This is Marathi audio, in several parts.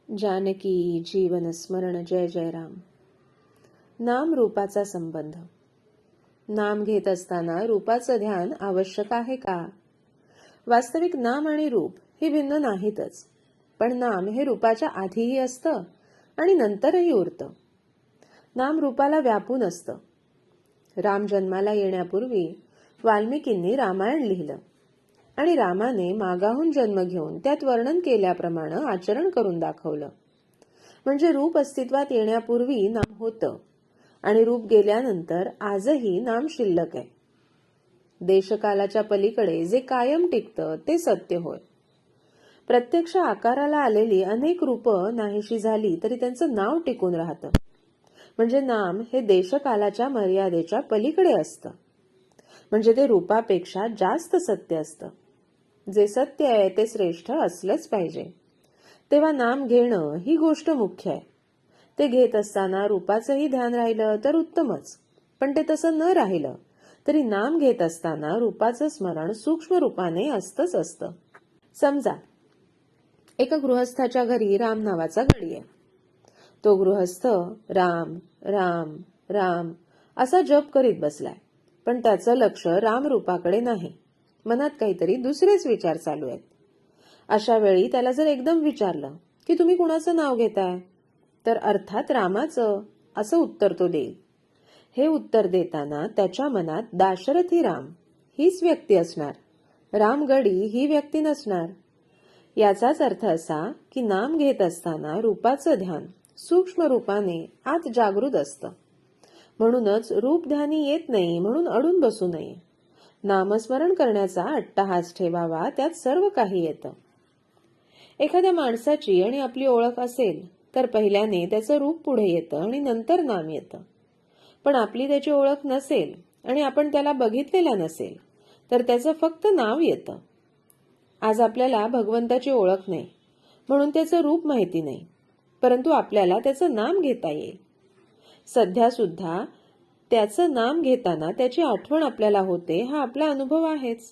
जानकी जीवन स्मरण जय जय राम. नाम रूपाचा संबंध. नाम घेत असताना रूपाचं ध्यान आवश्यक आहे का? वास्तविक नाम आणि रूप ही भिन्न नाहीतच, पण नाम हे रूपाच्या आधीही असतं आणि नंतरही उरतं. नाम रूपाला व्यापून असतं. राम जन्माला येण्यापूर्वी वाल्मिकींनी रामायण लिहिलं आणि रामाने मागाहून जन्म घेऊन त्यात वर्णन केल्याप्रमाणे आचरण करून दाखवलं. म्हणजे रूप अस्तित्वात येण्यापूर्वी नाम होतं आणि रूप गेल्यानंतर आजही नाम शिल्लक आहे. देशकालाच्या पलीकडे जे कायम टिकतं ते सत्य होय. प्रत्यक्ष आकाराला आलेली अनेक रूपं नाहीशी झाली तरी त्यांचं नाव टिकून राहतं. म्हणजे नाम हे देशकालाच्या मर्यादेच्या पलीकडे असतं. म्हणजे ते रूपापेक्षा जास्त सत्य असतं. जे सत्य आहे ते श्रेष्ठ असलंच पाहिजे. तेव्हा नाम घेणं ही गोष्ट मुख्य आहे. ते घेत असताना रूपाचंही ध्यान राहिलं तर उत्तमच, पण ते तसं न राहिलं तरी नाम घेत असताना रूपाचं स्मरण सूक्ष्म रूपाने असतंच असतं. समजा एका गृहस्थाच्या घरी राम नावाचा गडी आहे. तो गृहस्थ राम राम राम असा जप करीत बसलाय, पण त्याचं लक्ष राम रूपाकडे नाही. मनात काहीतरी दुसरेच विचार चालू आहेत. अशा वेळी त्याला जर एकदम विचारलं की तुम्ही कुणाचं नाव घेताय, तर अर्थात रामाचं असं उत्तर तो देईल. हे उत्तर देताना त्याच्या मनात दाशरथी राम हीच व्यक्ती असणार, रामगडी ही व्यक्ती नसणार. याचाच अर्थ असा की नाम घेत असताना रूपाचं ध्यान सूक्ष्म रूपाने आत जागृत असतं. म्हणूनच रूप ध्यानी येत नाही म्हणून अडून बसू नये. नामस्मरण करण्याचा अट्टहास ठेवावा, त्यात सर्व काही येतं. एखाद्या माणसाची आणि आपली ओळख असेल तर पहिल्याने त्याचं रूप पुढे येतं आणि नंतर नाम येतं. पण आपली त्याची ओळख नसेल आणि आपण त्याला बघितलेला नसेल तर त्याचं फक्त नाव येतं. आज आपल्याला भगवंताची ओळख नाही म्हणून त्याचं रूप माहिती नाही, परंतु आपल्याला त्याचं नाम घेता येईल. सध्या सुद्धा त्याचं नाम घेताना त्याची आठवण आपल्याला होते, हा आपला अनुभव आहेच.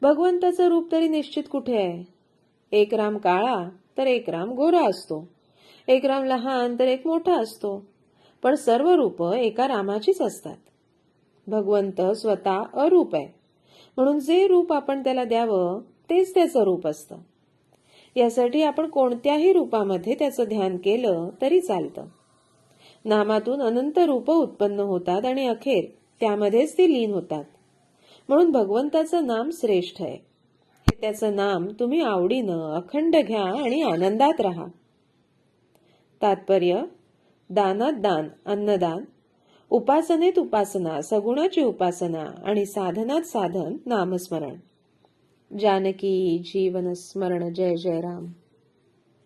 भगवंताचं रूप तरी निश्चित कुठे आहे? एक राम काळा तर एक राम गोरा असतो, एक राम लहान तर एक मोठा असतो, पण सर्व रूप एका रामाचीच असतात. भगवंत स्वतः अरूप आहे, म्हणून जे रूप आपण त्याला द्यावं तेच त्याचं रूप असतं. यासाठी आपण कोणत्याही रूपामध्ये त्याचं ध्यान केलं तरी चालतं. नामातून अनंत रूप उत्पन्न होतात आणि अखेर त्यामध्येच ती लीन होतात. म्हणून भगवंताचं नाम श्रेष्ठ आहे. हे त्याचं नाम तुम्ही आवडीनं अखंड घ्या आणि आनंदात राहा. तात्पर्य: दानात दान, अन्नदान, उपासनेत उपासना, सगुणाची उपासना आणि साधनात साधन नामस्मरण. जानकी जीवन स्मरण जय जय राम.